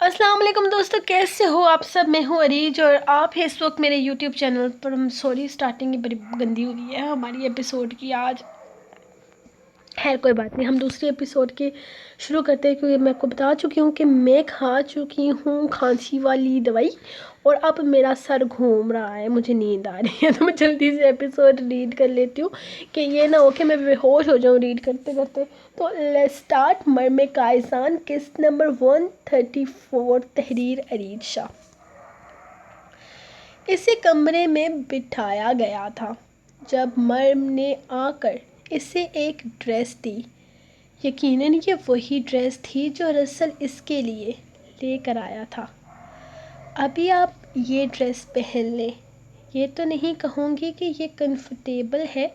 السلام علیکم دوستو، کیسے ہو آپ سب؟ میں ہوں عریج اور آپ ہیں اس وقت میرے یوٹیوب چینل پر. سوری اسٹارٹنگ بڑی گندی ہو گئی ہے ہماری ایپیسوڈ کی آج. خیر کوئی بات نہیں، ہم دوسری ایپیسوڈ کے شروع کرتے ہیں کیونکہ میں آپ کو بتا چکی ہوں کہ میں کھا چکی ہوں کھانسی والی دوائی اور اب میرا سر گھوم رہا ہے، مجھے نیند آ رہی ہے. تو میں جلدی سے ایپیسوڈ ریڈ کر لیتی ہوں کہ یہ نہ ہو کہ میں بے ہوش ہو جاؤں ریڈ کرتے کرتے. تو لیٹس اسٹارٹ. مرم کائسان قسط نمبر 134. تحریر عریج شاہ. اسے کمرے میں بٹھایا گیا تھا جب مرم نے آ کر اسے ایک ڈریس دی. یقیناً یہ وہی ڈریس تھی جو رسل اس کے لیے لے کر آیا تھا. ابھی آپ یہ ڈریس پہن لیں. یہ تو نہیں کہوں گی کہ یہ کمفرٹیبل ہے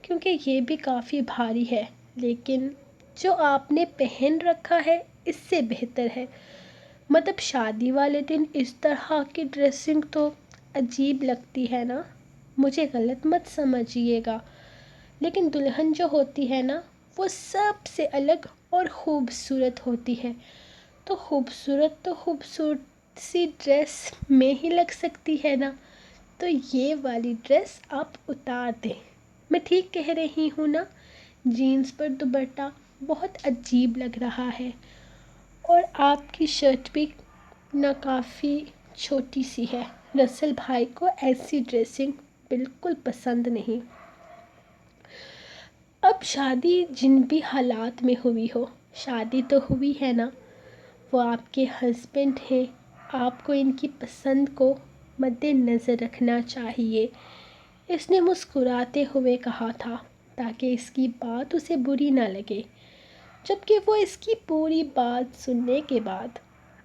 کیونکہ یہ بھی کافی بھاری ہے، لیکن جو آپ نے پہن رکھا ہے اس سے بہتر ہے. مطلب شادی والے دن اس طرح کی ڈریسنگ تو عجیب لگتی ہے نا. مجھے غلط مت سمجھیے گا، لیکن دلہن جو ہوتی ہے نا وہ سب سے الگ اور خوبصورت ہوتی ہے. تو خوبصورت سی ڈریس میں ہی لگ سکتی ہے نا. تو یہ والی ڈریس آپ اتار دیں. میں ٹھیک کہہ رہی ہوں نا؟ جینس پر دوپٹہ بہت عجیب لگ رہا ہے اور آپ کی شرٹ بھی نہ کافی چھوٹی سی ہے. رسل بھائی کو ایسی ڈریسنگ بالکل پسند نہیں. اب شادی جن بھی حالات میں ہوئی ہو، شادی تو ہوئی ہے نا. وہ آپ کے ہسبینڈ ہیں، آپ کو ان کی پسند کو مد نظر رکھنا چاہیے. اس نے مسکراتے ہوئے کہا تھا تاکہ اس کی بات اسے بری نہ لگے، جبکہ وہ اس کی پوری بات سننے کے بعد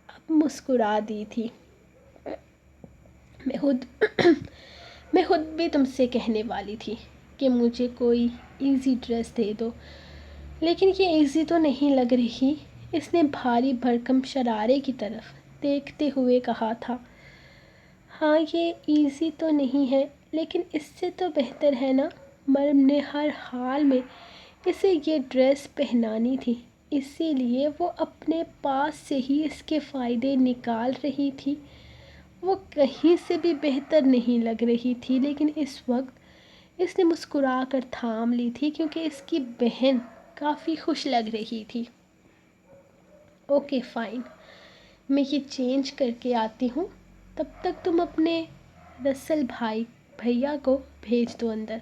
اب مسکرا دی تھی. میں خود بھی تم سے کہنے والی تھی کہ مجھے کوئی ایزی ڈریس دے دو، لیکن یہ ایزی تو نہیں لگ رہی. اس نے بھاری بھرکم شرارے کی طرف دیکھتے ہوئے کہا تھا. ہاں یہ ایزی تو نہیں ہے، لیکن اس سے تو بہتر ہے نا. مرم نے ہر حال میں اسے یہ ڈریس پہنانی تھی، اسی لیے وہ اپنے پاس سے ہی اس کے فائدے نکال رہی تھی. وہ کہیں سے بھی بہتر نہیں لگ رہی تھی، لیکن اس وقت اس نے مسکرا کر تھام لی تھی کیونکہ اس کی بہن کافی خوش لگ رہی تھی. اوکے فائن، میں یہ چینج کر کے آتی ہوں. تب تک تم اپنے رسل بھیا کو بھیج دو اندر.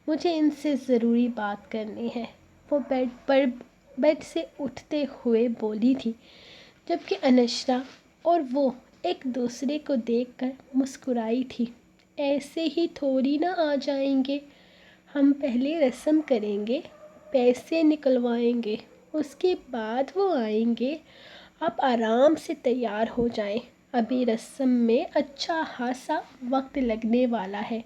مجھے ان سے ضروری بات کرنی ہے. وہ بیڈ سے اٹھتے ہوئے بولی تھی، جبکہ انشرا اور وہ ایک دوسرے کو دیکھ کر مسکرائی تھی. ایسے ہی تھوڑی نہ آ جائیں گے، ہم پہلے رسم کریں گے، پیسے نکلوائیں گے، اس کے بعد وہ آئیں گے. آپ آرام سے تیار ہو جائیں، ابھی رسم میں اچھا خاصا وقت لگنے والا ہے.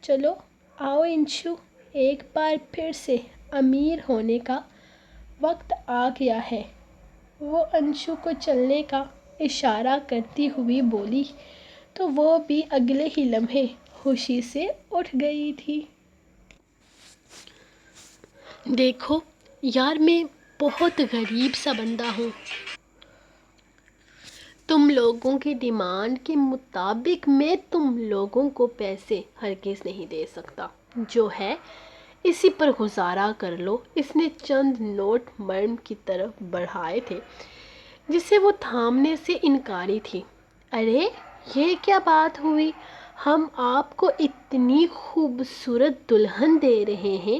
چلو آؤ انشو، ایک بار پھر سے امیر ہونے کا وقت آ گیا ہے. وہ انشو کو چلنے کا اشارہ کرتی ہوئی بولی تو وہ بھی اگلے ہی لمحے خوشی سے اٹھ گئی تھی. دیکھو یار، میں بہت غریب سا بندہ ہوں. تم لوگوں کی ڈیمانڈ کے مطابق میں تم لوگوں کو پیسے ہرگز نہیں دے سکتا. جو ہے اسی پر گزارا کر لو. اس نے چند نوٹ مرم کی طرف بڑھائے تھے جسے وہ تھامنے سے انکاری تھی. ارے یہ کیا بات ہوئی؟ ہم آپ کو اتنی خوبصورت دلہن دے رہے ہیں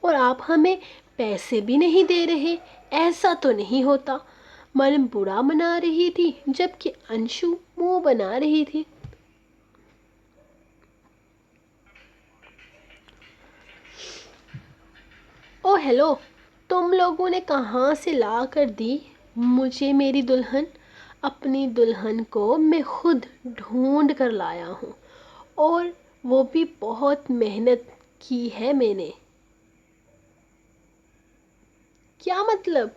اور آپ ہمیں پیسے بھی نہیں دے رہے. ایسا تو نہیں ہوتا. مرم برا منا رہی تھی جبکہ انشو منہ بنا رہی تھی. او ہیلو، تم لوگوں نے کہاں سے لا کر دی مجھے میری دلہن؟ اپنی دلہن کو میں خود ڈھونڈ کر لایا ہوں، اور وہ بھی بہت محنت کی ہے میں نے. کیا مطلب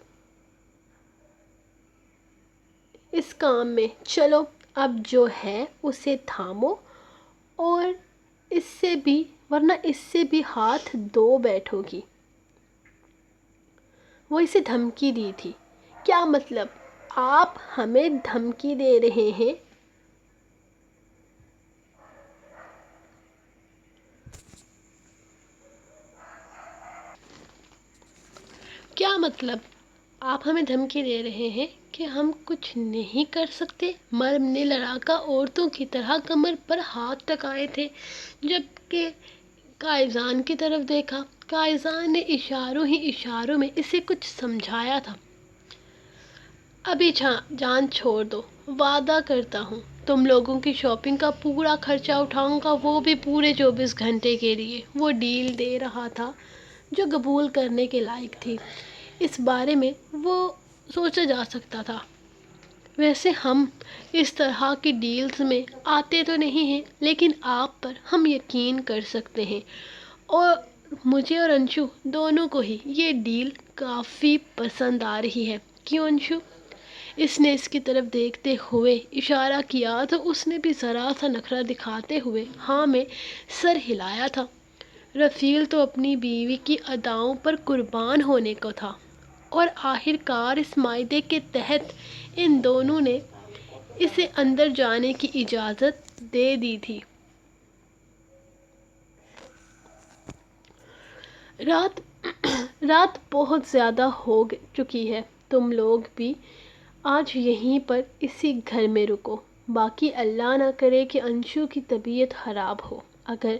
اس کام میں؟ چلو اب جو ہے اسے تھامو اور ورنہ اس سے بھی ہاتھ دھو بیٹھو گی. وہ اسے دھمکی دی تھی. کیا مطلب؟ آپ ہمیں دھمکی دے رہے ہیں؟ کیا مطلب؟ آپ ہمیں دھمکی دے رہے ہیں کہ ہم کچھ نہیں کر سکتے؟ مریم نے لڑاکا عورتوں کی طرح کمر پر ہاتھ ٹکائے تھے، جبکہ قائزان کی طرف دیکھا۔ قائزان نے اشاروں ہی اشاروں میں اسے کچھ سمجھایا تھا۔ ابھی جان چھوڑ دو، وعدہ کرتا ہوں تم لوگوں کی شاپنگ کا پورا خرچہ اٹھاؤں گا، وہ بھی پورے 24 گھنٹے کے لیے۔ وہ ڈیل دے رہا تھا جو قبول کرنے کے لائق تھی۔ اس بارے میں وہ سوچا جا سکتا تھا۔ ویسے ہم اس طرح کی ڈیلز میں آتے تو نہیں ہیں، لیکن آپ پر ہم یقین کر سکتے ہیں، اور مجھے اور انشو دونوں کو ہی یہ ڈیل کافی پسند آ رہی ہے۔ کیوں انشو؟ اس نے اس کی طرف دیکھتے ہوئے اشارہ کیا تو اس نے بھی ذرا سا نخرہ دکھاتے ہوئے ہاں میں سر ہلایا تھا۔ رفیل تو اپنی بیوی کی اداؤں پر قربان ہونے کو تھا، اور آخر کار اس معاہدے کے تحت ان دونوں نے اسے اندر جانے کی اجازت دے دی تھی۔ رات بہت زیادہ ہو چکی ہے، تم لوگ بھی آج یہیں پر اسی گھر میں رکو، باقی اللہ نہ کرے کہ انشو کی طبیعت خراب ہو۔ اگر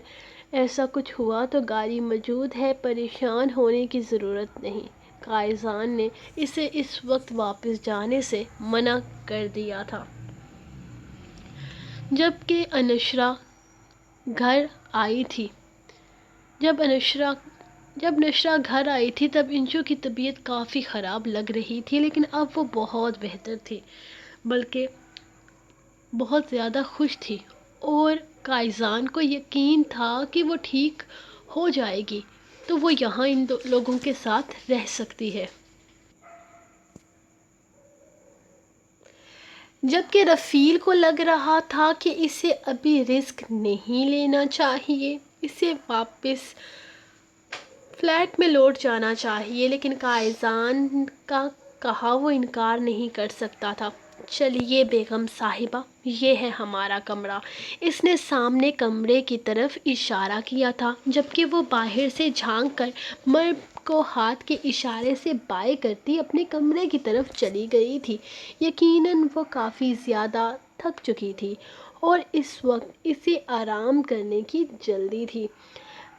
ایسا کچھ ہوا تو گاڑی موجود ہے، پریشان ہونے کی ضرورت نہیں۔ قائزان نے اسے اس وقت واپس جانے سے منع کر دیا تھا۔ جبکہ انشرا گھر آئی تھی جب نشرا گھر آئی تھی تب انشو کی طبیعت کافی خراب لگ رہی تھی، لیکن اب وہ بہت بہتر تھی، بلکہ بہت زیادہ خوش تھی، اور قائزان کو یقین تھا کہ وہ ٹھیک ہو جائے گی تو وہ یہاں ان لوگوں کے ساتھ رہ سکتی ہے۔ جبکہ رفیل کو لگ رہا تھا کہ اسے ابھی رسک نہیں لینا چاہیے، اسے واپس فلیٹ میں لوٹ جانا چاہیے، لیکن قائزان کا کہا وہ انکار نہیں کر سکتا تھا۔ چلیے بیگم صاحبہ، یہ ہے ہمارا کمرہ۔ اس نے سامنے کمرے کی طرف اشارہ کیا تھا، جبکہ وہ باہر سے جھانک کر مریم کو ہاتھ کے اشارے سے بائیں کرتی اپنے کمرے کی طرف چلی گئی تھی۔ یقیناً وہ کافی زیادہ تھک چکی تھی اور اس وقت اسے آرام کرنے کی جلدی تھی۔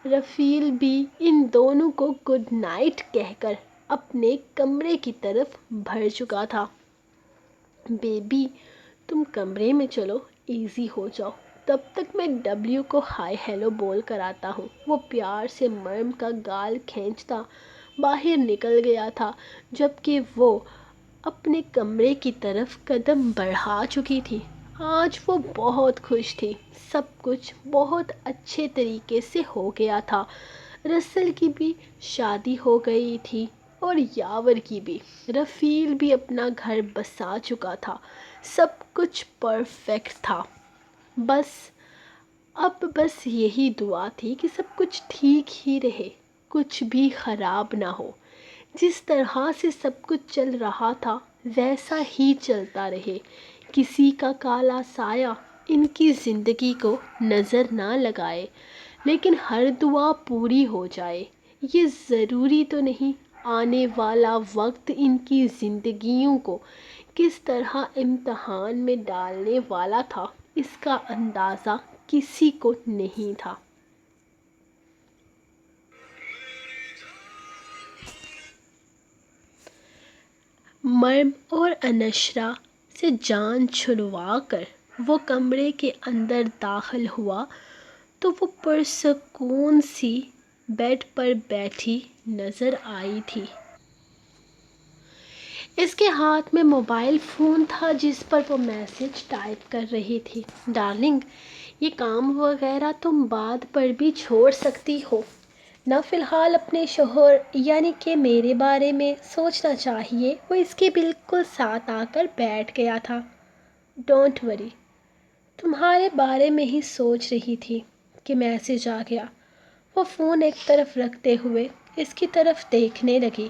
رفیل بھی ان دونوں کو گڈ نائٹ کہہ کر اپنے کمرے کی طرف بڑھ چکا تھا۔ بیبی تم کمرے میں چلو، ایزی ہو جاؤ، تب تک میں ڈبلیو کو ہائی ہیلو بول کر آتا ہوں۔ وہ پیار سے مریم کا گال کھینچتا باہر نکل گیا تھا، جبکہ وہ اپنے کمرے کی طرف قدم بڑھا چکی تھی۔ آج وہ بہت خوش تھی، سب کچھ بہت اچھے طریقے سے ہو گیا تھا۔ رسل کی بھی شادی ہو گئی تھی اور یاور کی بھی۔ رفیل بھی اپنا گھر بسا چکا تھا، سب کچھ پرفیکٹ تھا۔ اب بس یہی دعا تھی کہ سب کچھ ٹھیک ہی رہے، کچھ بھی خراب نہ ہو۔ جس طرح سے سب کچھ چل رہا تھا ویسا ہی چلتا رہے، کسی کا کالا سایہ ان کی زندگی کو نظر نہ لگائے، لیکن ہر دعا پوری ہو جائے۔ یہ ضروری تو نہیں آنے والا وقت ان کی زندگیوں کو کس طرح امتحان میں ڈالنے والا تھا، اس کا اندازہ کسی کو نہیں تھا۔ مریم اور انشرا سے جان چھڑوا کر وہ کمرے کے اندر داخل ہوا تو وہ پرسکون سی بیڈ پر بیٹھی نظر آئی تھی۔ اس کے ہاتھ میں موبائل فون تھا جس پر وہ میسج ٹائپ کر رہی تھی۔ ڈارلنگ، یہ کام وغیرہ تم بعد پر بھی چھوڑ سکتی ہو نا، فی الحال اپنے شوہر یعنی کہ میرے بارے میں سوچنا چاہیے۔ وہ اس کے بالکل ساتھ آ کر بیٹھ گیا تھا۔ ڈونٹ وری، تمہارے بارے میں ہی سوچ رہی تھی کہ میسج آ گیا۔ وہ فون ایک طرف رکھتے ہوئے اس کی طرف دیکھنے لگی۔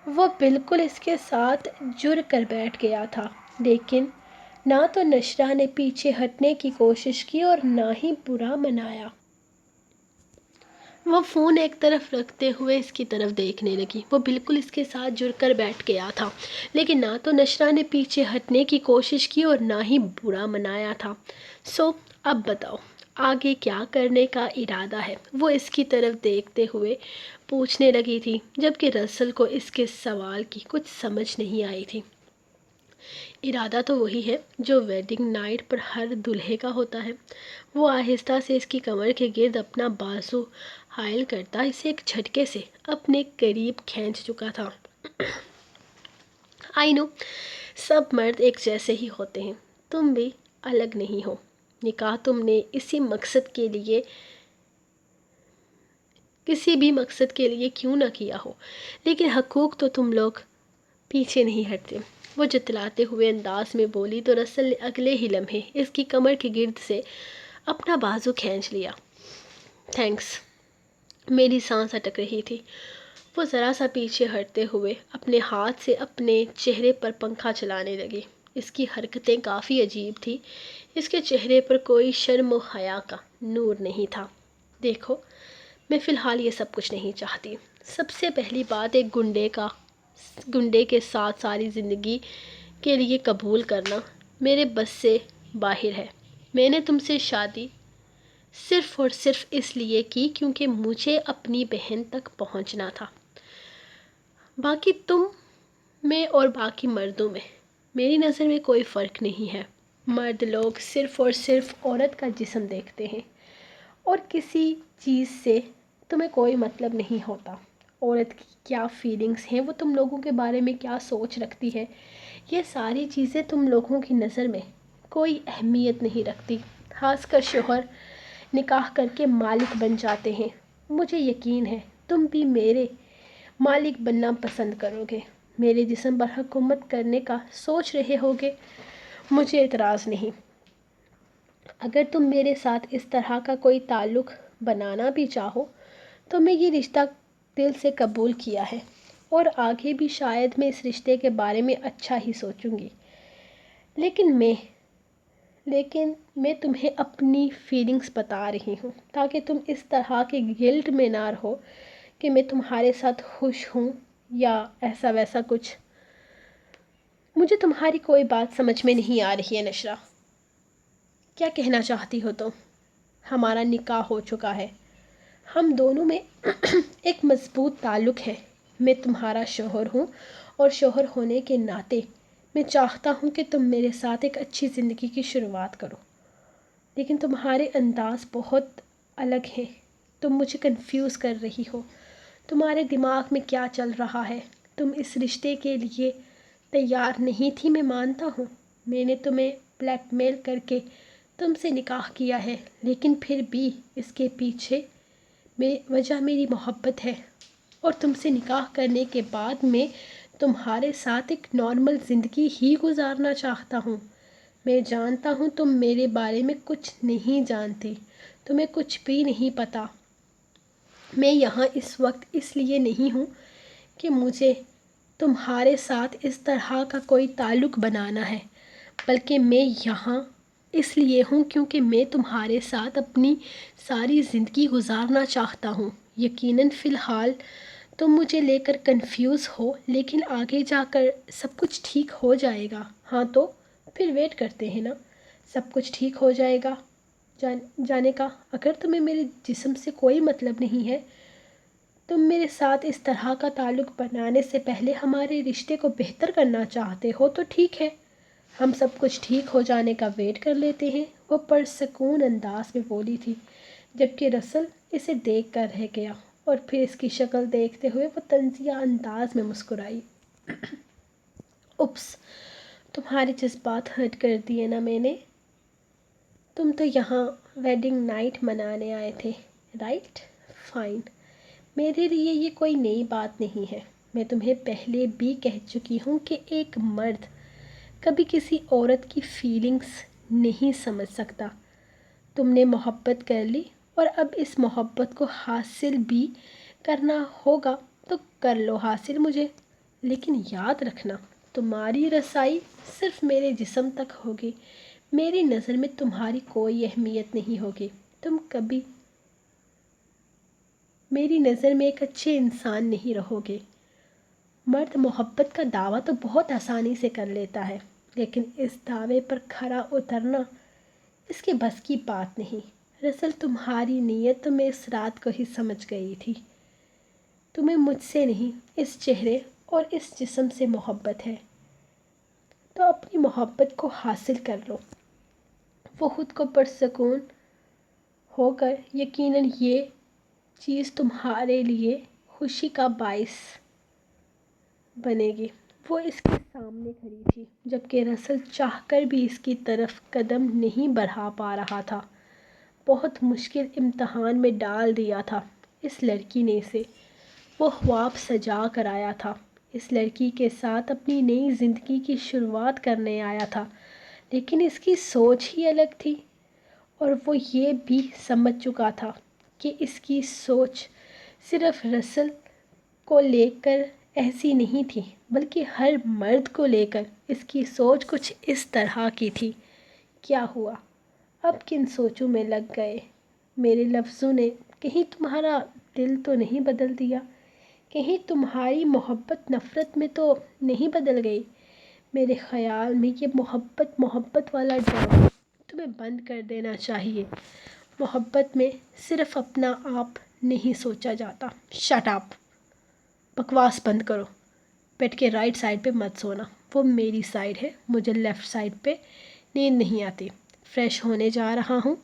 وہ بالکل اس کے ساتھ جڑ کر بیٹھ گیا تھا، لیکن نہ تو نشرہ نے پیچھے ہٹنے کی کوشش کی اور نہ ہی برا منایا۔ وہ فون ایک طرف رکھتے ہوئے اس کی طرف دیکھنے لگی۔ وہ بالکل اس کے ساتھ جڑ کر بیٹھ گیا تھا، لیکن نہ تو نشرہ نے پیچھے ہٹنے کی کوشش کی اور نہ ہی برا منایا تھا۔ اب بتاؤ آگے کیا کرنے کا ارادہ ہے؟ وہ اس کی طرف دیکھتے ہوئے پوچھنے لگی تھی، جبکہ رسل کو اس کے سوال کی کچھ سمجھ نہیں آئی تھی۔ ارادہ تو وہی ہے جو ویڈنگ نائٹ پر ہر دلہے کا ہوتا ہے۔ وہ آہستہ سے اس کی کمر کے گرد اپنا بازو حائل کرتا اسے ایک جھٹکے سے اپنے قریب کھینچ چکا تھا۔ آئی نو، سب مرد ایک جیسے ہی ہوتے ہیں، تم بھی الگ نہیں ہو۔ نکاح تم نے کسی بھی مقصد کے لیے کیوں نہ کیا ہو، لیکن حقوق تو تم لوگ پیچھے نہیں ہٹتے۔ وہ جتلاتے ہوئے انداز میں بولی تو رسل نے اگلے ہی لمحے اس کی کمر کے گرد سے اپنا بازو کھینچ لیا۔ تھینکس۔ میری سانس اٹک رہی تھی۔ وہ ذرا سا پیچھے ہٹتے ہوئے اپنے ہاتھ سے اپنے چہرے پر پنکھا چلانے لگی۔ اس کی حرکتیں کافی عجیب تھیں۔ اس کے چہرے پر کوئی شرم و حیا کا نور نہیں تھا۔ دیکھو، میں فی الحال یہ سب کچھ نہیں چاہتی۔ سب سے پہلی بات ایک گنڈے کے ساتھ ساری زندگی کے لیے قبول کرنا میرے بس سے باہر ہے۔ میں نے تم سے شادی صرف اور صرف اس لیے کی کیونکہ مجھے اپنی بہن تک پہنچنا تھا۔ باقی تم میں اور باقی مردوں میں میری نظر میں کوئی فرق نہیں ہے۔ مرد لوگ صرف اور صرف عورت کا جسم دیکھتے ہیں اور کسی چیز سے تمہیں کوئی مطلب نہیں ہوتا۔ عورت کی کیا فیلنگز ہیں، وہ تم لوگوں کے بارے میں کیا سوچ رکھتی ہے، یہ ساری چیزیں تم لوگوں کی نظر میں کوئی اہمیت نہیں رکھتی۔ خاص کر شوہر نکاح کر کے مالک بن جاتے ہیں۔ مجھے یقین ہے تم بھی میرے مالک بننا پسند کرو گے، میرے جسم پر حکومت کرنے کا سوچ رہے ہوگے۔ مجھے اعتراض نہیں۔ اگر تم میرے ساتھ اس طرح کا کوئی تعلق بنانا بھی چاہو تو میں یہ رشتہ دل سے قبول کیا ہے، اور آگے بھی شاید میں اس رشتے کے بارے میں اچھا ہی سوچوں گی، لیکن میں تمہیں اپنی فیلنگز بتا رہی ہوں تاکہ تم اس طرح کے گلٹ میں نہ رہو کہ میں تمہارے ساتھ خوش ہوں یا ایسا ویسا کچھ۔ مجھے تمہاری کوئی بات سمجھ میں نہیں آ رہی ہے نشرہ۔ کیا کہنا چاہتی ہو تم؟ ہمارا نکاح ہو چکا ہے، ہم دونوں میں ایک مضبوط تعلق ہے۔ میں تمہارا شوہر ہوں اور شوہر ہونے کے ناطے میں چاہتا ہوں کہ تم میرے ساتھ ایک اچھی زندگی کی شروعات کرو، لیکن تمہارے انداز بہت الگ ہیں۔ تم مجھے کنفیوز کر رہی ہو۔ تمہارے دماغ میں کیا چل رہا ہے؟ تم اس رشتے کے لیے تیار نہیں تھی، میں مانتا ہوں۔ میں نے تمہیں بلیک میل کر کے تم سے نکاح کیا ہے، لیکن پھر بھی اس کے پیچھے وجہ میری محبت ہے، اور تم سے نکاح کرنے کے بعد میں تمہارے ساتھ ایک نارمل زندگی ہی گزارنا چاہتا ہوں۔ میں جانتا ہوں تم میرے بارے میں کچھ نہیں جانتی، تمہیں کچھ بھی نہیں پتا۔ میں یہاں اس وقت اس لیے نہیں ہوں کہ مجھے تمہارے ساتھ اس طرح کا کوئی تعلق بنانا ہے، بلکہ میں یہاں اس لیے ہوں کیونکہ میں تمہارے ساتھ اپنی ساری زندگی گزارنا چاہتا ہوں۔ یقیناً فی الحال تم مجھے لے کر کنفیوز ہو، لیکن آگے جا کر سب کچھ ٹھیک ہو جائے گا۔ ہاں تو پھر ویٹ کرتے ہیں نا، سب کچھ ٹھیک ہو جائے گا جانے کا۔ اگر تمہیں میرے جسم سے کوئی مطلب نہیں ہے، تم میرے ساتھ اس طرح کا تعلق بنانے سے پہلے ہمارے رشتے کو بہتر کرنا چاہتے ہو تو ٹھیک ہے، ہم سب کچھ ٹھیک ہو جانے کا ویٹ کر لیتے ہیں۔ وہ پرسکون انداز میں بولی تھی، جبکہ رسل اسے دیکھ کر رہ گیا، اور پھر اس کی شکل دیکھتے ہوئے وہ طنزیہ انداز میں مسکرائی۔ اپس، تمہارے جذبات ہرٹ کر دیے نا میں نے۔ تم تو یہاں ویڈنگ نائٹ منانے آئے تھے، رائٹ؟ فائن، میرے لیے یہ کوئی نئی بات نہیں ہے۔ میں تمہیں پہلے بھی کہہ چکی ہوں کہ ایک مرد کبھی کسی عورت کی فیلنگز نہیں سمجھ سکتا۔ تم نے محبت کر لی، اور اب اس محبت کو حاصل بھی کرنا ہوگا تو کر لو حاصل۔ مجھے لیکن یاد رکھنا تمہاری رسائی صرف میرے جسم تک ہوگی، میری نظر میں تمہاری کوئی اہمیت نہیں ہوگی، تم کبھی میری نظر میں ایک اچھے انسان نہیں رہو گے۔ مرد محبت کا دعویٰ تو بہت آسانی سے کر لیتا ہے، لیکن اس دعوے پر کھرا اترنا اس کے بس کی بات نہیں۔ رسل تمہاری نیت تو میں اس رات کو ہی سمجھ گئی تھی۔ تمہیں مجھ سے نہیں، اس چہرے اور اس جسم سے محبت ہے، تو اپنی محبت کو حاصل کر لو۔ وہ خود کو پرسکون ہو کر یقیناً یہ چیز تمہارے لیے خوشی کا باعث بنے گی۔ وہ اس کے سامنے کھڑی تھی، جبکہ رسل چاہ کر بھی اس کی طرف قدم نہیں بڑھا پا رہا تھا۔ بہت مشکل امتحان میں ڈال دیا تھا اس لڑکی نے اسے۔ وہ خواب سجا کر آیا تھا، اس لڑکی کے ساتھ اپنی نئی زندگی کی شروعات کرنے آیا تھا، لیکن اس کی سوچ ہی الگ تھی، اور وہ یہ بھی سمجھ چکا تھا کہ اس کی سوچ صرف رسل کو لے کر ایسی نہیں تھی، بلکہ ہر مرد کو لے کر اس کی سوچ کچھ اس طرح کی تھی۔ کیا ہوا؟ اب کن سوچوں میں لگ گئے؟ میرے لفظوں نے کہیں تمہارا دل تو نہیں بدل دیا؟ کہیں تمہاری محبت نفرت میں تو نہیں بدل گئی؟ میرے خیال میں یہ محبت والا ڈرامہ تمہیں بند کر دینا چاہیے۔ محبت میں صرف اپنا آپ نہیں سوچا جاتا۔ Shut up! بکواس بند کرو۔ بیڈ کے رائٹ سائڈ پہ مت سونا، وہ میری سائڈ ہے، مجھے لیفٹ سائڈ پہ نیند نہیں آتی۔ فریش ہونے جا رہا ہوں،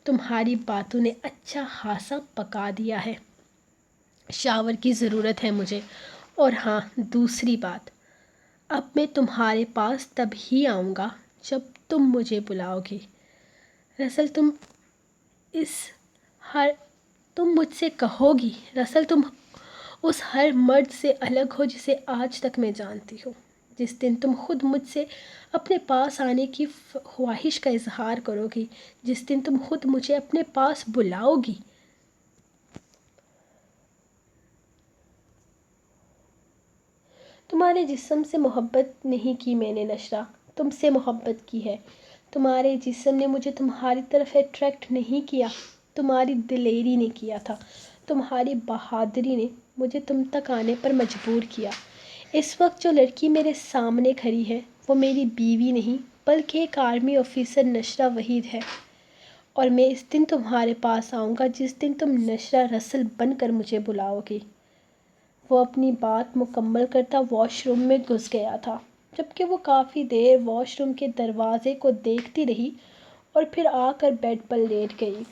تمہاری باتوں نے اچھا خاصا پکا دیا ہے، شاور کی ضرورت ہے مجھے۔ اور ہاں، دوسری بات، اب میں تمہارے پاس تب ہی آؤں گا جب تم مجھے بلاؤ گی۔ رسل تم مجھ سے کہو گی، رسل تم اس ہر مرد سے الگ ہو جسے آج تک میں جانتی ہوں۔ جس دن تم خود مجھ سے اپنے پاس آنے کی خواہش کا اظہار کرو گی، جس دن تم خود مجھے اپنے پاس بلاؤ گی، تمہارے جسم سے محبت نہیں کی میں نے نشرہ، تم سے محبت کی ہے۔ تمہارے جسم نے مجھے تمہاری طرف اٹریکٹ نہیں کیا، تمہاری دلیری نے کیا تھا، تمہاری بہادری نے مجھے تم تک آنے پر مجبور کیا۔ اس وقت جو لڑکی میرے سامنے کھڑی ہے وہ میری بیوی نہیں، بلکہ ایک آرمی آفیسر نشرہ وحید ہے، اور میں اس دن تمہارے پاس آؤں گا جس دن تم نشرہ رسل بن کر مجھے بلاؤ گی۔ وہ اپنی بات مکمل کرتا واش روم میں گھس گیا تھا، جبکہ وہ کافی دیر واش روم کے دروازے کو دیکھتی رہی اور پھر آ کر بیڈ پر لیٹ گئی۔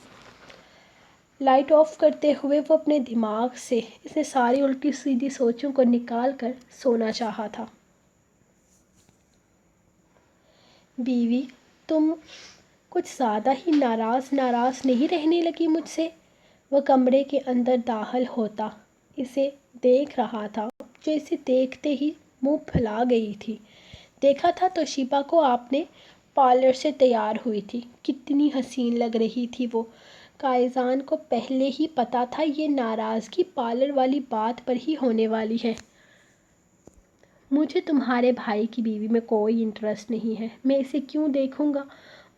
لائٹ آف کرتے ہوئے وہ اپنے دماغ سے اس نے ساری الٹی سیدھی سوچوں کو نکال کر سونا چاہا تھا۔ بیوی، تم کچھ زیادہ ہی ناراض نہیں رہنے لگی مجھ سے؟ وہ کمرے کے اندر داخل ہوتا اسے دیکھ رہا تھا، جو اسے دیکھتے ہی منہ پھیلا گئی تھی۔ دیکھا تھا توشیبا کو آپ نے پارلر سے تیار ہوئی تھی، کتنی حسین لگ رہی تھی وہ۔ قائزان کو پہلے ہی پتا تھا یہ ناراضگی پارلر والی بات پر ہی ہونے والی ہے۔ مجھے تمہارے بھائی کی بیوی میں کوئی انٹرسٹ نہیں ہے، میں اسے کیوں دیکھوں گا؟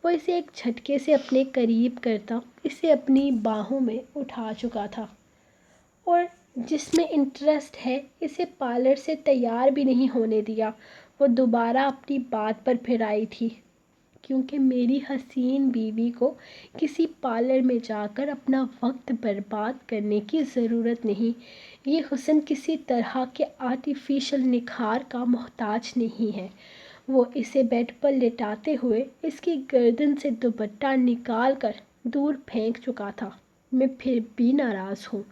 وہ اسے ایک جھٹکے سے اپنے قریب کرتا اسے اپنی باہوں میں اٹھا چکا تھا۔ اور جس میں انٹرسٹ ہے اسے پارلر سے تیار بھی نہیں ہونے دیا۔ وہ دوبارہ اپنی بات پر پھر آئی تھی، کیونکہ میری حسین بیوی کو کسی پارلر میں جا کر اپنا وقت برباد کرنے کی ضرورت نہیں۔ یہ حسن کسی طرح کے آرٹیفیشل نکھار کا محتاج نہیں ہے۔ وہ اسے بیڈ پر لٹاتے ہوئے اس کی گردن سے دوپٹہ نکال کر دور پھینک چکا تھا۔ میں پھر بھی ناراض ہوں۔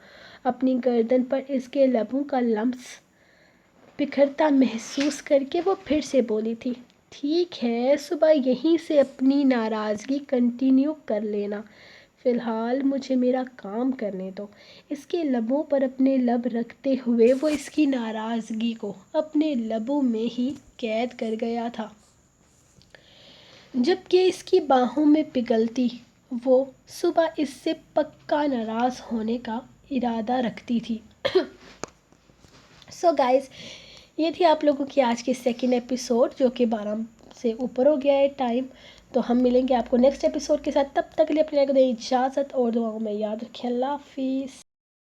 اپنی گردن پر اس کے لبوں کا لمس بکھرتا محسوس کر کے وہ پھر سے بولی تھی، ٹھیک ہے، صبح یہیں سے اپنی ناراضگی کنٹینیو کر لینا، فی الحال مجھے میرا کام کرنے دو۔ اس کے لبوں پر اپنے لب رکھتے ہوئے وہ اس کی ناراضگی کو اپنے لبوں میں ہی قید کر گیا تھا، جبکہ اس کی باہوں میں پگھلتی وہ صبح اس سے پکا ناراض ہونے کا ارادہ رکھتی تھی۔ سو گائز، یہ تھی آپ لوگوں کی آج کی سیکنڈ ایپیسوڈ، جو کہ 12 سے اوپر ہو گیا ہے ٹائم. تو ہم ملیں گے آپ کو نیکسٹ ایپیسوڈ کے ساتھ. تب تک کے لیے اپنے کو دیں اجازت اور دعاؤں میں یاد رکھیں. اللہ حافظ.